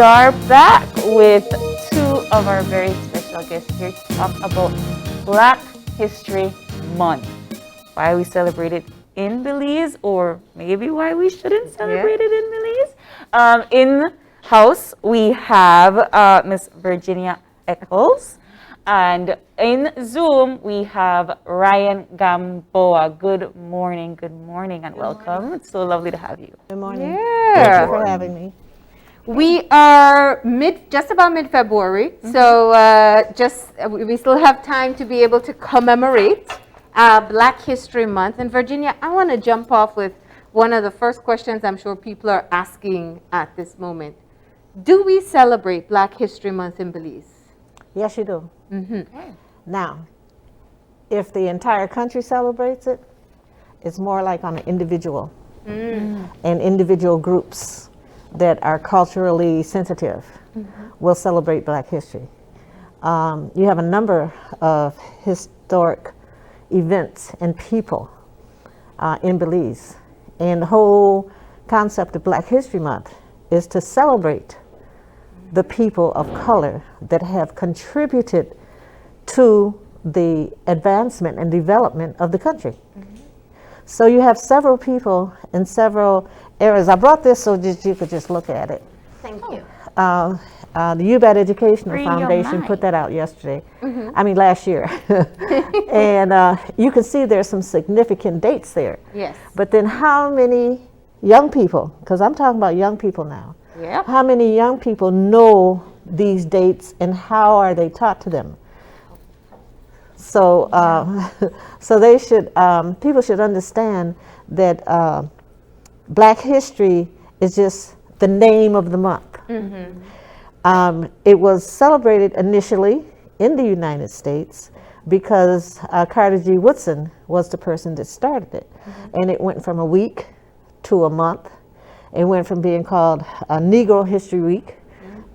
are back with two of our very special guests here to talk about Black History Month. Why we celebrate it in Belize, or maybe why we shouldn't celebrate it in Belize. In house, we have Miss Virginia Eccles. And in Zoom, we have Ryan Gamboa. Good morning, and welcome. It's so lovely to have you. Good morning. Yeah. Thank you for having me. We are just about mid-February, so we still have time to be able to commemorate Black History Month. And Virginia, I want to jump off with one of the first questions I'm sure people are asking at this moment. Do we celebrate Black History Month in Belize? Yes, you do. Okay. Now, if the entire country celebrates it, it's more like on an individual and individual groups that are culturally sensitive will celebrate Black history. You have a number of historic events and people in Belize. And the whole concept of Black History Month is to celebrate the people of color that have contributed to the advancement and development of the country. So you have several people in several areas. I brought this so that you could just look at it. Thank you. The UBAT Educational Free your Foundation mind. put that out yesterday. I mean last year. And you can see there's some significant dates there. Yes. But then how many young people, because I'm talking about young people now, Yep. how many young people know these dates and how are they taught to them? So, so they should, people should understand that Black history is just the name of the month. It was celebrated initially in the United States because Carter G. Woodson was the person that started it. And it went from a week to a month. It went from being called Negro History Week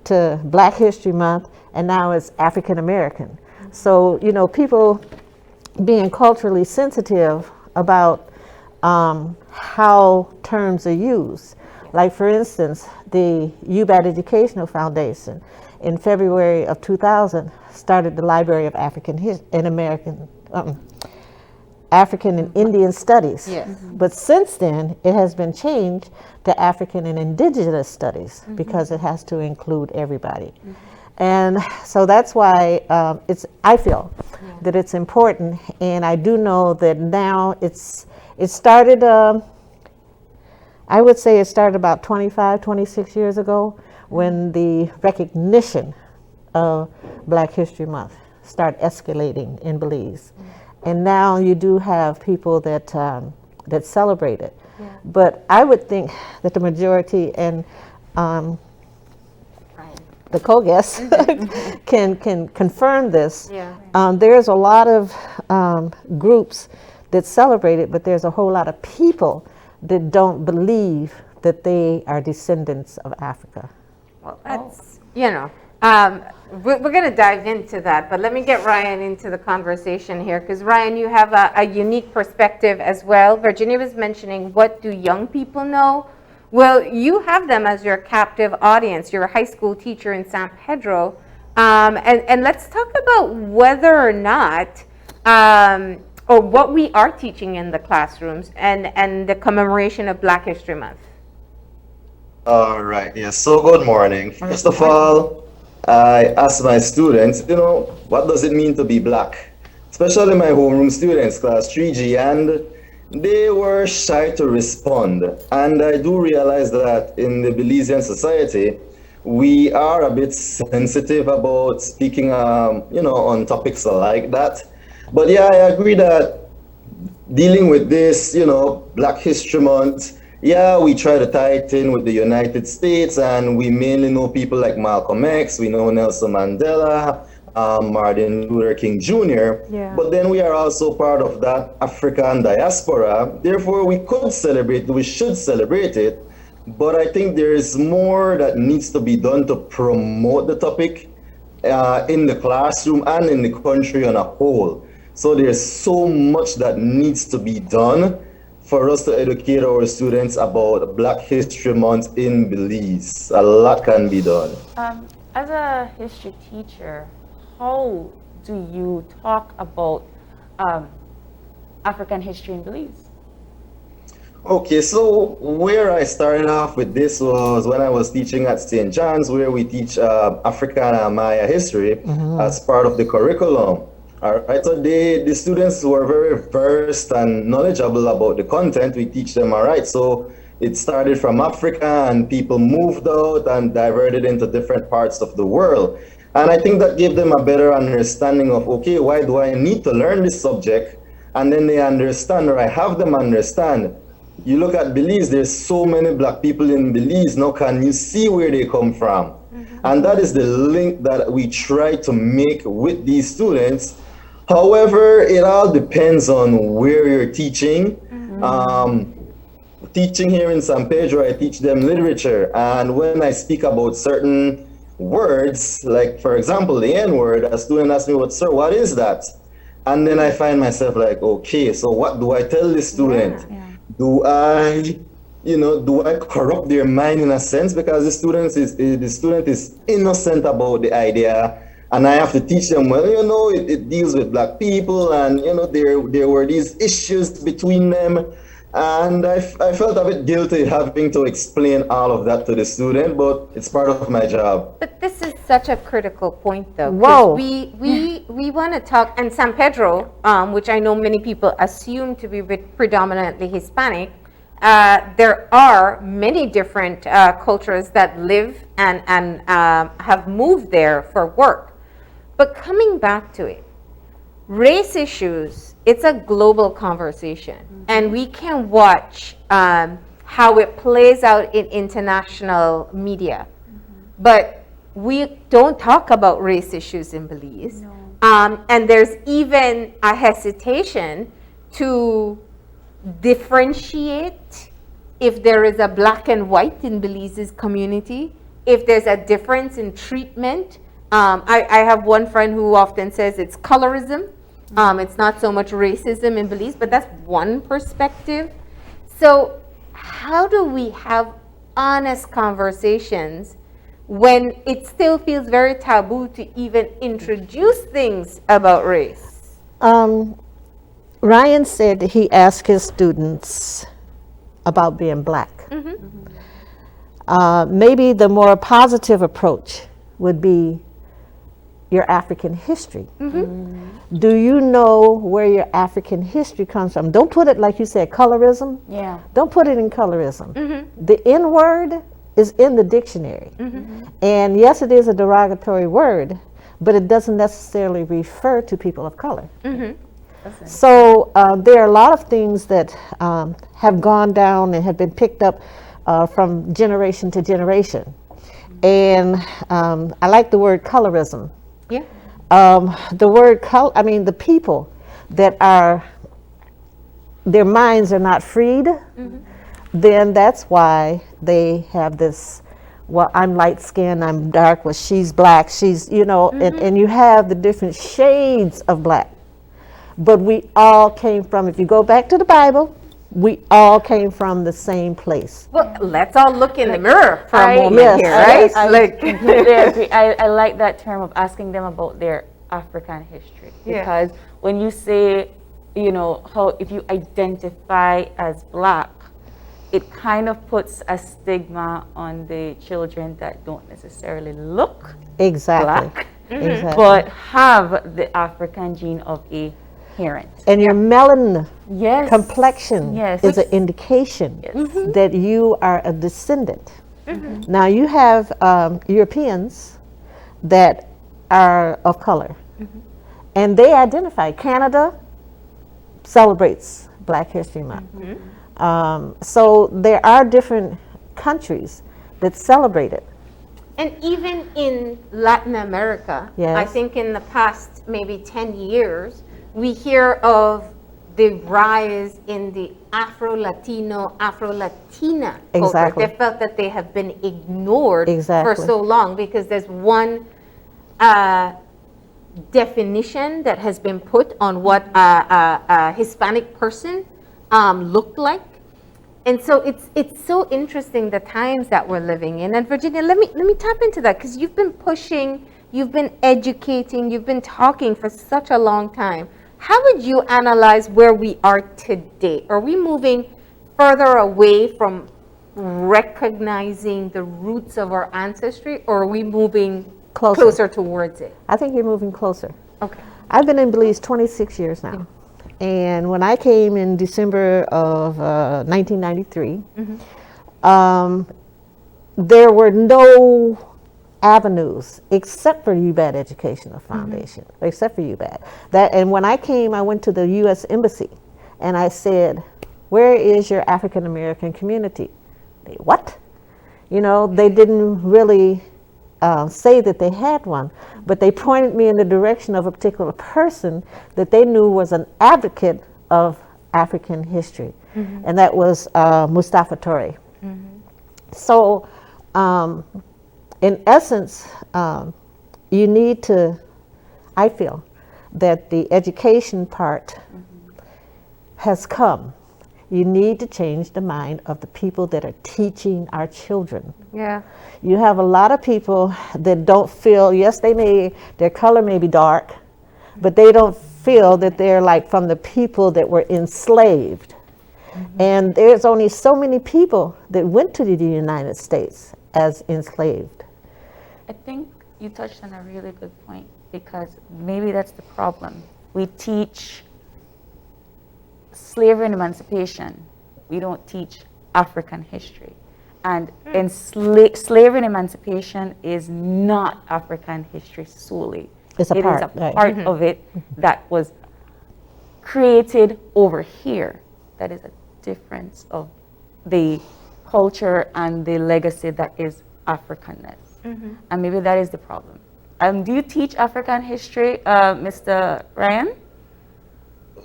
to Black History Month, and now it's African American. So, you know, people being culturally sensitive about how terms are used. Like, for instance, the UBAT Educational Foundation in February of 2000 started the Library of African and Indian Studies. Yes. But since then, it has been changed to African and Indigenous Studies because it has to include everybody. And so that's why I feel that it's important. And I do know that now it started, I would say it started about 25, 26 years ago when the recognition of Black History Month started escalating in Belize. And now you do have people that that celebrate it. But I would think that the majority and the co-guests can confirm this. There's a lot of groups that celebrate it, but there's a whole lot of people that don't believe that they are descendants of Africa. Well, that's, we're going to dive into that, but let me get Ryan into the conversation here, because Ryan, you have a unique perspective as well. Virginia was mentioning, what do young people know? Well, you have them as your captive audience. You're a high school teacher in San Pedro, and let's talk about whether or not, or what we are teaching in the classrooms and the commemoration of Black History Month. All right, yes, so good morning. First of all, I asked my students, what does it mean to be Black? Especially my homeroom students, class 3G, and they were shy to respond. And I do realize that in the Belizean society, we are a bit sensitive about speaking, on topics like that. But yeah, I agree that dealing with this, Black History Month, yeah, we try to tie it in with the United States, and we mainly know people like Malcolm X, we know Nelson Mandela, Martin Luther King Jr., but then we are also part of that African diaspora. Therefore, we should celebrate it, but I think there is more that needs to be done to promote the topic in the classroom and in the country on a whole. So there's so much that needs to be done for us to educate our students about Black History Month in Belize. A lot can be done. As a history teacher, how do you talk about African history in Belize? Okay, so where I started off with this was when I was teaching at St. John's, where we teach African and Maya history as part of the curriculum. All right, so the students were very versed and knowledgeable about the content we teach them. All right, so it started from Africa and people moved out and diverted into different parts of the world. And I think that gave them a better understanding of, okay, why do I need to learn this subject? And then they understand, or I have them understand. You look at Belize, there's so many Black people in Belize. Now, can you see where they come from? And that is the link that we try to make with these students. However, it all depends on where you're teaching. Teaching here in San Pedro, I teach them literature. And when I speak about certain words, like for example, the N word, a student asks me, "Sir, what is that?" And then I find myself like, okay, so what do I tell the student? Do I, do I corrupt their mind in a sense? Because the student is innocent about the idea. And I have to teach them, well, it deals with Black people and, there were these issues between them. And I felt a bit guilty having to explain all of that to the student, but it's part of my job. But this is such a critical point, though. Whoa. We want to talk, and San Pedro, which I know many people assume to be predominantly Hispanic, there are many different cultures that live and have moved there for work. But coming back to it, race issues, it's a global conversation. And we can watch how it plays out in international media. But we don't talk about race issues in Belize. And there's even a hesitation to differentiate if there is a Black and white in Belize's community, if there's a difference in treatment. I have one friend who often says it's colorism. It's not so much racism in Belize, but that's one perspective. So how do we have honest conversations when it still feels very taboo to even introduce things about race? Ryan said that he asked his students about being Black. Maybe the more positive approach would be your African history. Do you know where your African history comes from? Don't put it, like you said, colorism. Yeah. Don't put it in colorism. The N word is in the dictionary. And yes, it is a derogatory word, but it doesn't necessarily refer to people of color. So there are a lot of things that have gone down and have been picked up from generation to generation. And I like the word colorism. Yeah. The word the people that are, their minds are not freed, then that's why they have this, well, I'm light skinned, I'm dark, well, she's Black, she's, and you have the different shades of Black. But we all came from, if you go back to the Bible, we all came from the same place. Well, let's all look in the mirror for a moment here, right? I completely agree. I like that term of asking them about their African history. Because when you say, how if you identify as Black, it kind of puts a stigma on the children that don't necessarily look Exactly. Black, but have the African gene of a parent. And your melanin Yes. complexion Yes. is an indication Yes. that you are a descendant. Now you have Europeans that are of color, and they identify. Canada celebrates Black History Month. So there are different countries that celebrate it. And even in Latin America, I Yes. think in the past maybe 10 years, we hear of the rise in the Afro-Latino, Afro-Latina culture. Exactly. They felt that they have been ignored Exactly. for so long because there's one definition that has been put on what a Hispanic person looked like. And so it's so interesting the times that we're living in. And Virginia, let me tap into that, because you've been pushing, you've been educating, you've been talking for such a long time. How would you analyze where we are today? Are we moving further away from recognizing the roots of our ancestry, or are we moving closer towards it? I think you're moving closer. Okay. I've been in Belize 26 years now. And when I came in December of 1993, there were no avenues except for UBAD Educational Foundation, except for UBAD. And when I came, I went to the U.S. Embassy and I said, "Where is your African American community?" They, what? You know, they didn't really say that they had one, but they pointed me in the direction of a particular person that they knew was an advocate of African history, and that was Mustafa Torre. So, in essence, you need to, I feel, that the education part has come. You need to change the mind of the people that are teaching our children. Yeah. You have a lot of people that don't feel, yes, their color may be dark, but they don't feel that they're like from the people that were enslaved. And there's only so many people that went to the United States as enslaved. I think you touched on a really good point, because maybe that's the problem. We teach slavery and emancipation. We don't teach African history. And slavery and emancipation is not African history solely. It's a part, It is a right. part of it that was created over here. That is a difference of the culture and the legacy that is Africanness. And maybe that is the problem. Do you teach African history, Mr. Ryan?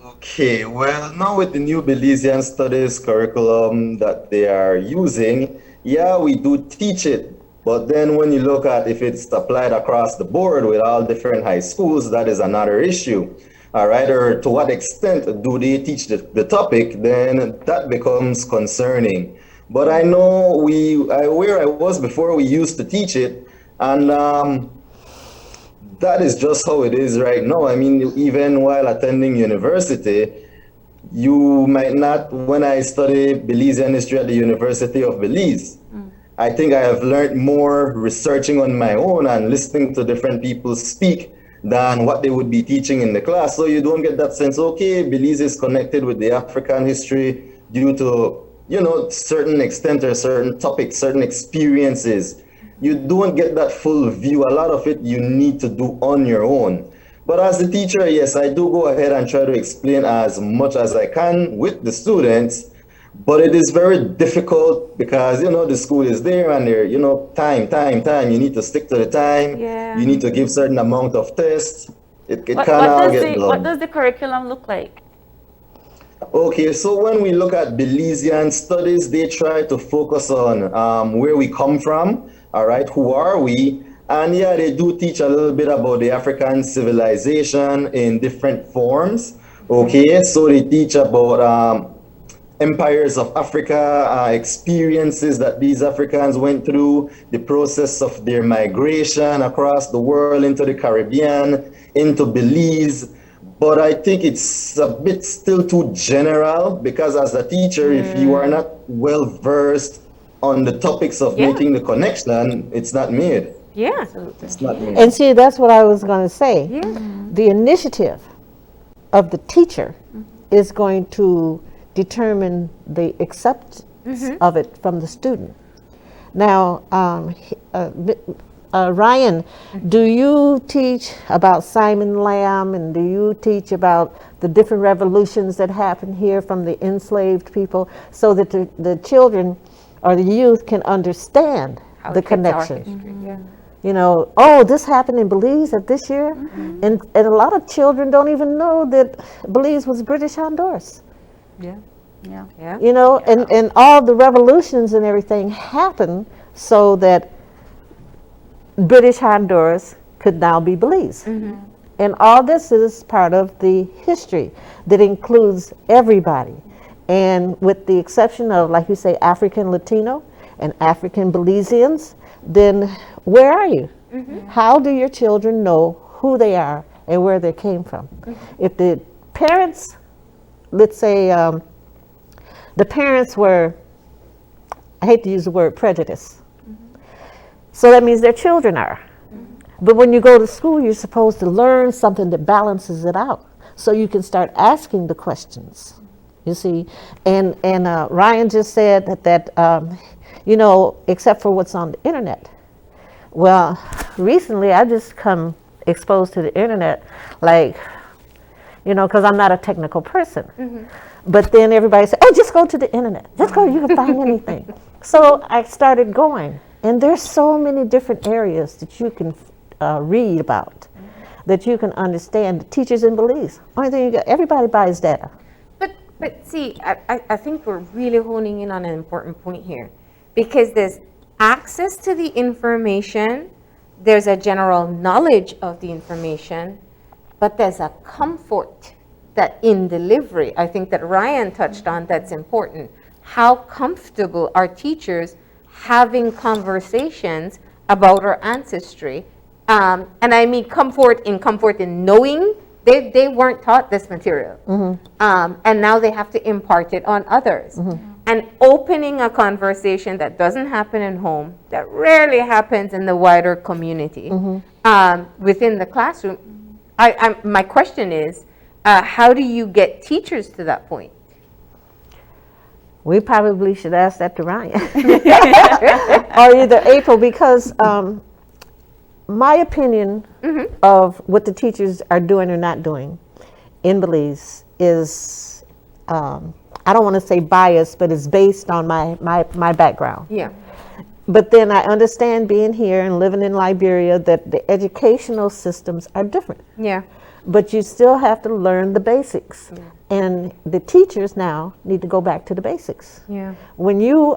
Okay, well, now with the new Belizean Studies curriculum that they are using, yeah, we do teach it. But then when you look at if it's applied across the board with all different high schools, that is another issue. All right, or to what extent do they teach the topic, then that becomes concerning. But I know where I was before, we used to teach it, and that is just how it is right now. I mean, even while attending university, you might not, when I study Belizean history at the University of Belize, I think I have learned more researching on my own and listening to different people speak than what they would be teaching in the class. So you don't get that sense, okay, Belize is connected with the African history due to, certain extent or certain topics, certain experiences. You don't get that full view. A lot of it you need to do on your own. But as a teacher, yes, I do go ahead and try to explain as much as I can with the students. But it is very difficult because, the school is there and there, time. You need to stick to the time. Yeah. You need to give certain amount of tests. It What kind of does get what done. does the curriculum look like? Okay, so when we look at Belizean studies, they try to focus on where we come from, all right, who are we? And yeah, they do teach a little bit about the African civilization in different forms, okay? So they teach about empires of Africa, experiences that these Africans went through, the process of their migration across the world into the Caribbean, into Belize. But I think it's a bit still too general because as a teacher, if you are not well versed on the topics of making the connection, it's not made. Yeah. It's not made. And see, that's what I was going to say. The initiative of the teacher is going to determine the acceptance of it from the student. Now, Ryan, do you teach about Simon Lamb, and do you teach about the different revolutions that happened here from the enslaved people, so that the children or the youth can understand the connection? Oh, this happened in Belize at this year, and a lot of children don't even know that Belize was British Honduras. Yeah. And all the revolutions and everything happened so that British Honduras could now be Belize. And all this is part of the history that includes everybody. And with the exception of, like you say, African Latino and African Belizeans, then where are you? How do your children know who they are and where they came from? If the parents, let's say, the parents were, I hate to use the word prejudice, so that means their children are. But when you go to school, you're supposed to learn something that balances it out, so you can start asking the questions. You see, and Ryan just said that you know, except for what's on the internet. Well, recently I just come exposed to the internet, like, you know, because I'm not a technical person. But then everybody said, "Oh, just go to the internet. Just go. You can find anything." So I started going, and there's so many different areas that you can read about, that you can understand. The teachers in Belize, only thing you got, everybody buys data. But see, I think we're really honing in on an important point here, because there's access to the information, there's a general knowledge of the information, but there's a comfort that in delivery, I think that Ryan touched on, that's important. How comfortable are teachers having conversations about our ancestry? And I mean comfort in knowing. They weren't taught this material, and now they have to impart it on others. And opening a conversation that doesn't happen in home, that rarely happens in the wider community, within the classroom. My question is, how do you get teachers to that point? We probably should ask that to Ryan or either April, because my opinion of what the teachers are doing or not doing in Belize is, I don't want to say biased, but it's based on my background. Yeah. But then I understand, being here and living in Liberia, that the educational systems are different. Yeah. But you still have to learn the basics. And the teachers now need to go back to the basics. Yeah. When you,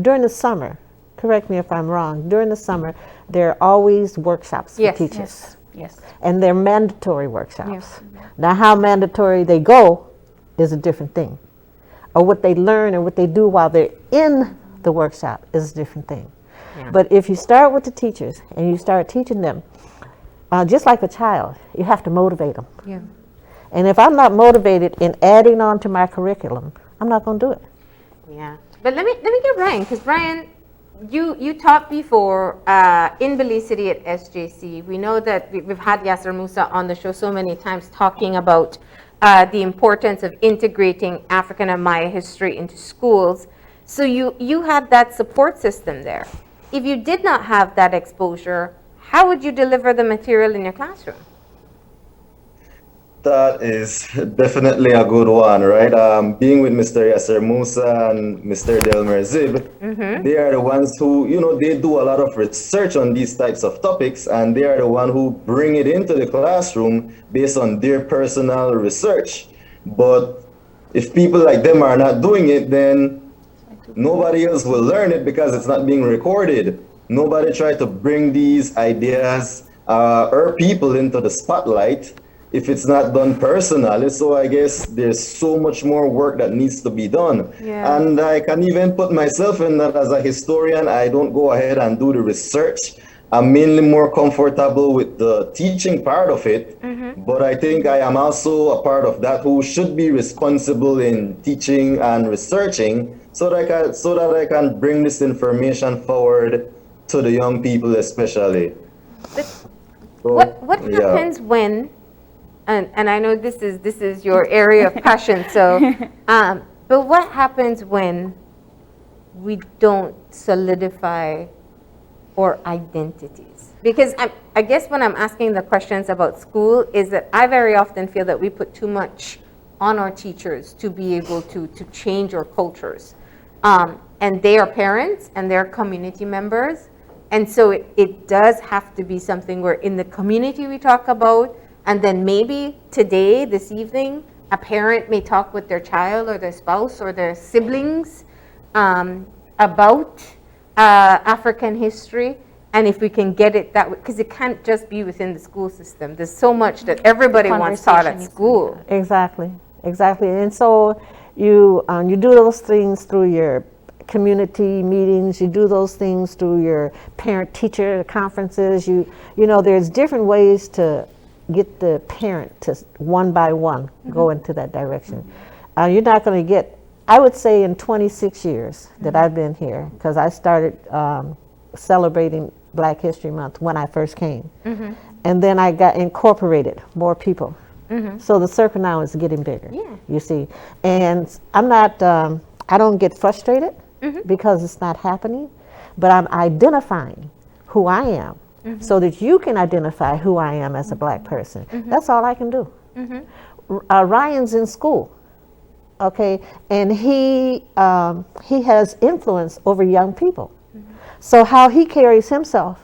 during the summer, correct me if I'm wrong, during the summer, there are always workshops for Yes. teachers. Yes. And they're mandatory workshops. Now, how mandatory they go is a different thing. Or what they learn or what they do while they're in the workshop is a different thing. But if you start with the teachers and you start teaching them, just like a child, you have to motivate them. Yeah. And if I'm not motivated in adding on to my curriculum, I'm not going to do it. Yeah. But let me get Ryan, because Ryan, you taught before in Belize City at SJC. We know that we've had Yasser Musa on the show so many times talking about the importance of integrating African and Maya history into schools. So you had that support system there. If you did not have that exposure, how would you deliver the material in your classroom? That is definitely a good one, right? Being with Mr. Yasser Musa and Mr. Delmer Zib, they are the ones who, you know, they do a lot of research on these types of topics, and they are the one who bring it into the classroom based on their personal research. But if people like them are not doing it, then nobody else will learn it because it's not being recorded. Nobody tried to bring these ideas or people into the spotlight if it's not done personally. So I guess there's so much more work that needs to be done. Yeah. And I can even put myself in that. As a historian, I don't go ahead and do the research. I'm mainly more comfortable with the teaching part of it, but I think I am also a part of that who should be responsible in teaching and researching, so that I can bring this information forward to the young people especially. What happens when, and I know this is your area of passion, so but what happens when we don't solidify our identities? Because I guess when I'm asking the questions about school is that I very often feel that we put too much on our teachers to be able to change our cultures, and they are parents and they're community members. And so it does have to be something where in the community we talk about, and then maybe today, this evening, a parent may talk with their child or their spouse or their siblings about African history. And if we can get it that way, because it can't just be within the school system. There's so much that everybody wants taught at school. Exactly. And so You do those things through your community meetings. You do those things through your parent-teacher conferences. There's different ways to get the parent to one by one go into that direction. You're not going to get. I would say in 26 years that I've been here, because I started celebrating Black History Month when I first came, and then I got incorporated more people. So the circle now is getting bigger. You see, and I'm not. I don't get frustrated because it's not happening, but I'm identifying who I am so that you can identify who I am as a Black person. That's all I can do. Ryan's in school, okay, and he has influence over young people. So how he carries himself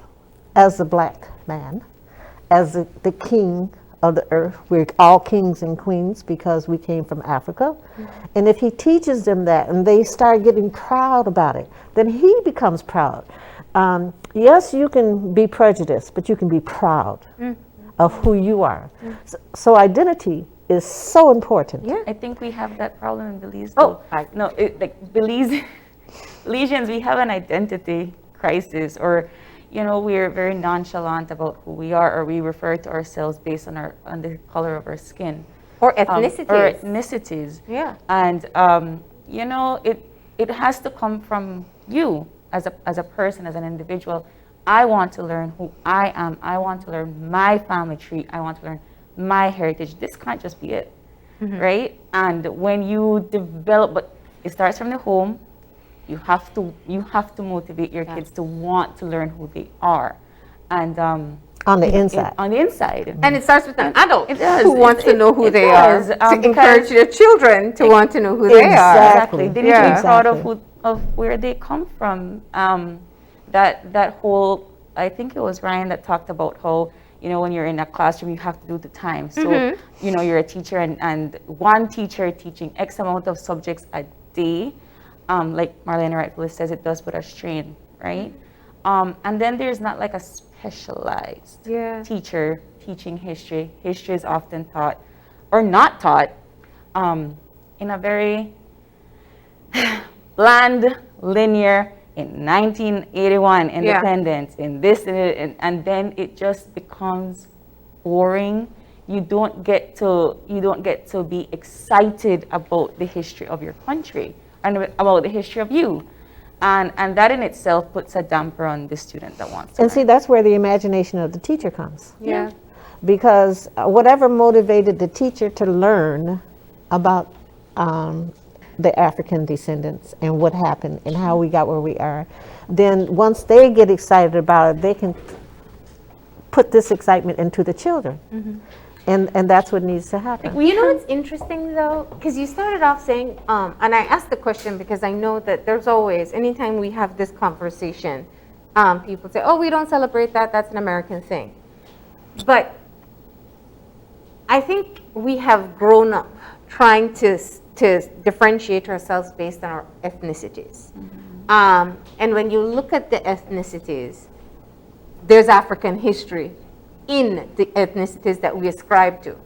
as a Black man, as the king of the earth. We're all kings and queens because we came from Africa. And if he teaches them that and they start getting proud about it, then he becomes proud. Yes, you can be prejudiced, but you can be proud of who you are. So identity is so important. I think we have that problem in Belize. Belize, Belizeans, we have an identity crisis, or we're very nonchalant about who we are, or we refer to ourselves based on the color of our skin. Or ethnicities. Ethnicities. Yeah. And, it has to come from you as a person, as an individual. I want to learn who I am. I want to learn my family tree. I want to learn my heritage. This can't just be it, right? And when you develop, but it starts from the home. You have to motivate your kids to want to learn who they are, and on the inside. On the inside, and it starts with an adult who wants to know who they are, to encourage their children to want to know who they are. Exactly. They need to be proud of where they come from. That whole, I think it was Ryan that talked about how, when you're in a classroom, you have to do the time. So, you're a teacher and one teacher teaching X amount of subjects a day. Like Marlene rightfully says, it does put a strain, right? And then there's not like a specialized teacher teaching history. History is often taught, or not taught, in a very bland, linear, in 1981 independence, in this, and then it just becomes boring. You don't get to be excited about the history of your country and about the history of you. And that in itself puts a damper on the student that wants to And see, that's where the imagination of the teacher comes. Yeah. Because whatever motivated the teacher to learn about the African descendants and what happened and how we got where we are, then once they get excited about it, they can put this excitement into the children. And that's what needs to happen. You know what's interesting though? Because you started off saying, and I asked the question because I know that there's always, anytime we have this conversation, people say, oh, we don't celebrate that, that's an American thing. But I think we have grown up trying to differentiate ourselves based on our ethnicities. And when you look at the ethnicities, there's African history in the ethnicities that we ascribe to.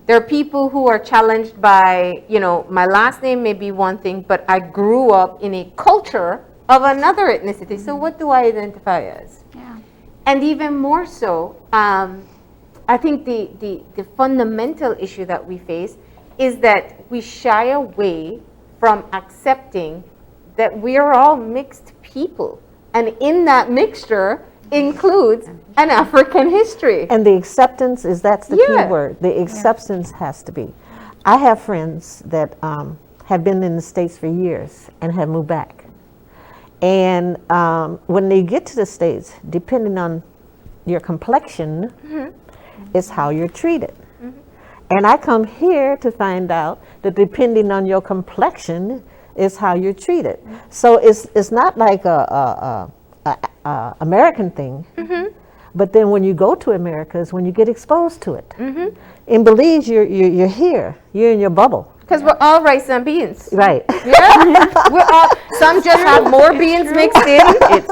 There are people who are challenged by, my last name may be one thing, but I grew up in a culture of another ethnicity. So what do I identify as? Yeah. And even more so, I think the fundamental issue that we face is that we shy away from accepting that we are all mixed people. And in that mixture includes an African history. And the acceptance that's the Yeah. key word. The acceptance has to be. I have friends that have been in the States for years and have moved back. And when they get to the States, depending on your complexion, is how you're treated. And I come here to find out that depending on your complexion is how you're treated. So it's not like a American thing, but then when you go to America is when you get exposed to it. In Belize, you're here, you're in your bubble. Because we're all rice and beans. Right. Yeah, we're all, some just have more beans mixed in,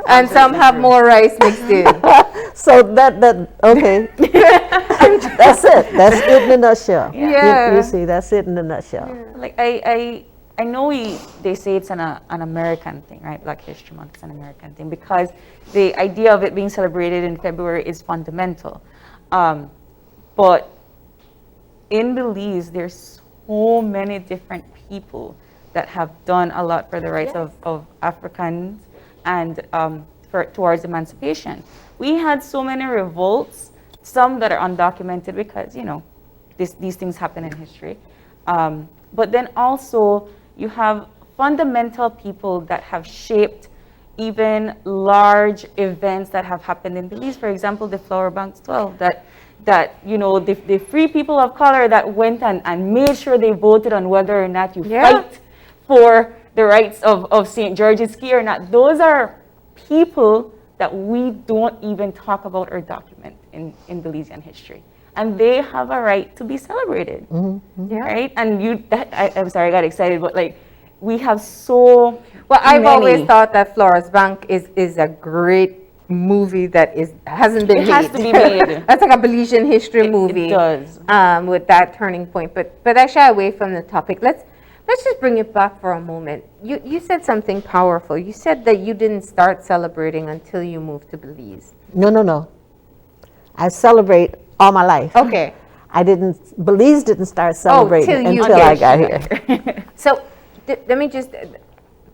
and some have more rice mixed in. So that okay. That's it. That's it in a nutshell. Yeah. You see, that's it in a nutshell. Like I know they say it's an American thing, right? Black History Month is an American thing because the idea of it being celebrated in February is fundamental. But in Belize, there's so many different people that have done a lot for the rights of Africans and towards emancipation. We had so many revolts, some that are undocumented because, these things happen in history. But then also you have fundamental people that have shaped even large events that have happened in Belize. For example, the Flower Banks 12, that the free people of color that went and made sure they voted on whether or not you fight for the rights of St. George's Key or not. Those are people that we don't even talk about or document in Belizean history. And they have a right to be celebrated, right? And I'm sorry, I got excited, but like, we have so I've many. always thought that Flores Bank is a great movie that hasn't been made. It has to be made. That's like a Belizean history movie. It does. With that turning point. But I shy away from the topic. Let's just bring it back for a moment. You said something powerful. You said that you didn't start celebrating until you moved to Belize. No. I celebrate all my life. Okay. Belize didn't start celebrating until I got here. So let me just,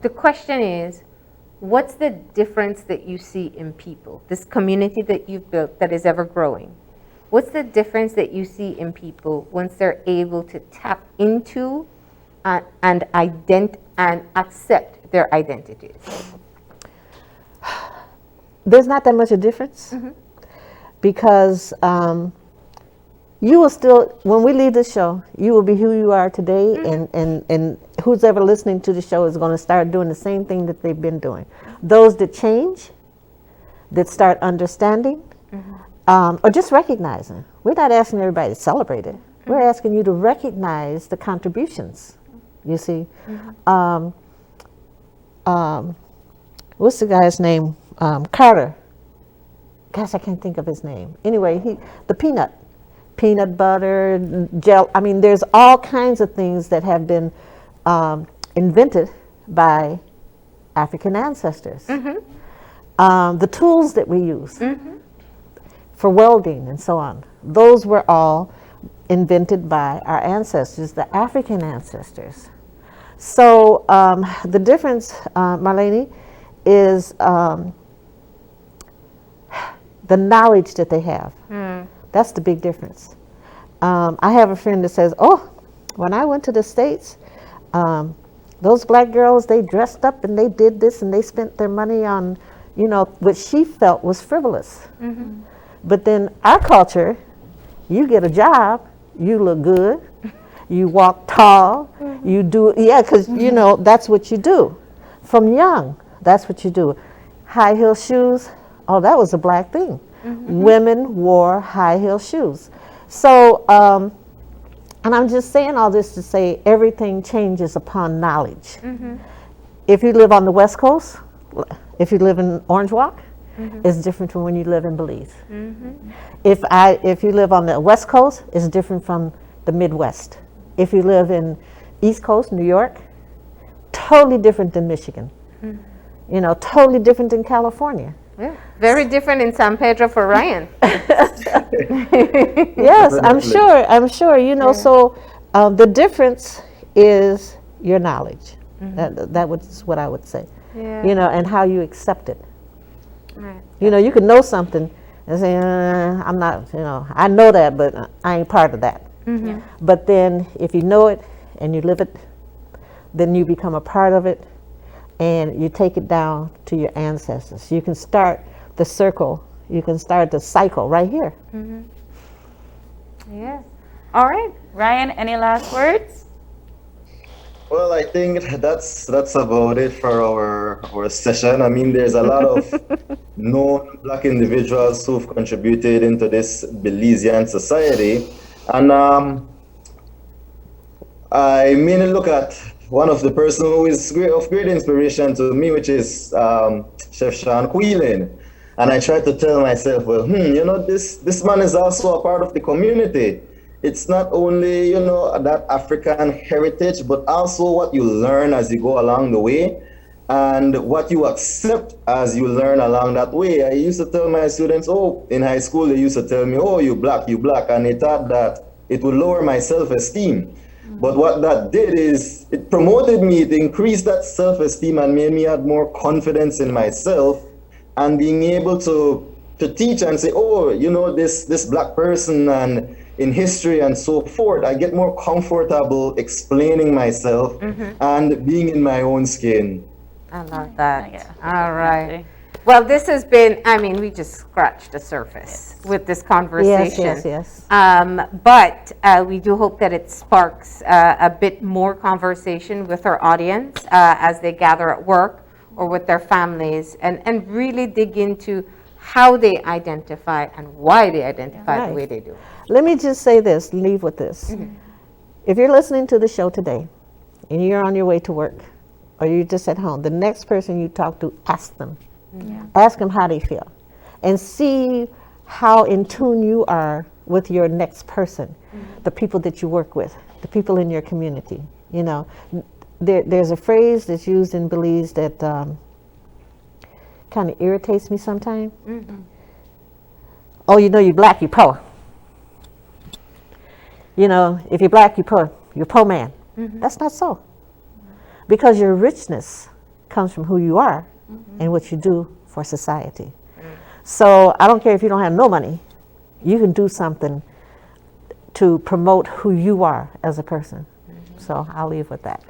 the question is, what's the difference that you see in people, this community that you've built that is ever growing? What's the difference that you see in people once they're able to tap into and accept their identities? There's not that much a difference because you will still, when we leave the show, you will be who you are today, and who's ever listening to the show is going to start doing the same thing that they've been doing. Those that change, that start understanding, or just recognizing. We're not asking everybody to celebrate it. We're asking you to recognize the contributions, you see. What's the guy's name? Carter. Gosh, I can't think of his name. Anyway, the peanut butter, gel. I mean, there's all kinds of things that have been invented by African ancestors. The tools that we use for welding and so on, those were all invented by our ancestors, the African ancestors. So the difference, Marlene, is the knowledge that they have. That's the big difference. I have a friend that says, oh, when I went to the States, those black girls, they dressed up and they did this and they spent their money on, what she felt was frivolous. But then our culture, you get a job, you look good, you walk tall, you do, because, that's what you do. From young, that's what you do. High heel shoes, oh, that was a black thing. Women wore high heel shoes. So, and I'm just saying all this to say everything changes upon knowledge. If you live on the West Coast, if you live in Orange Walk, it's different from when you live in Belize. If you live on the West Coast, it's different from the Midwest. If you live in East Coast, New York, totally different than Michigan. Totally different than California. Yeah, very different in San Pedro for Ryan. Yes, I'm sure. So the difference is your knowledge. That was what I would say. And how you accept it. Right. You can know something and say, I'm not, I know that, but I ain't part of that. But then if you know it and you live it, then you become a part of it and you take it down to your ancestors. You can start the circle, you can start the cycle right here. Yeah. All right. Ryan, any last words? Well, I think that's about it for our session. I mean, there's a lot of known black individuals who've contributed into this Belizean society, and I mainly look at one of the person who is of great inspiration to me, which is Chef Sean Queelan. And I try to tell myself, well, this man is also a part of the community. it's not only, you know, that African heritage, but also what you learn as you go along the way and what you accept as you learn along that way. I used to tell my students, oh, in high school, they used to tell me, oh, you black. And they thought that it would lower my self-esteem. But what that did is it promoted me, it increased that self-esteem and made me have more confidence in myself and being able to teach and say, oh, you know, this black person and in history and so forth, I get more comfortable explaining myself and being in my own skin. I love that. Yeah. All right. Well, this has been, I mean, we just scratched the surface with this conversation. Yes. But we do hope that it sparks a bit more conversation with our audience as they gather at work or with their families and really dig into how they identify and why they identify the Right. way they do. Let me just say this, leave with this. If you're listening to the show today and you're on your way to work or you're just at home, the next person you talk to, ask them. Ask them how they feel and see how in tune you are with your next person, the people that you work with, the people in your community. You know, there's a phrase that's used in Belize that kind of irritates me sometimes. Oh, you know, you're black, you're poor. You know, if you're black, you're poor man. That's not so. Because your richness comes from who you are and what you do for society. So I don't care if you don't have no money, you can do something to promote who you are as a person. So I'll leave with that.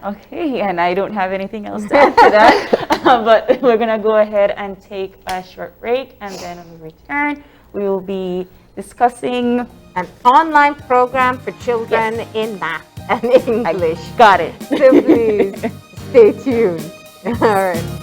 Okay, and I don't have anything else to add to that, but we're gonna go ahead and take a short break, and then when we return, we will be discussing. An online program for children in math and English. Got it. So please stay tuned. All right.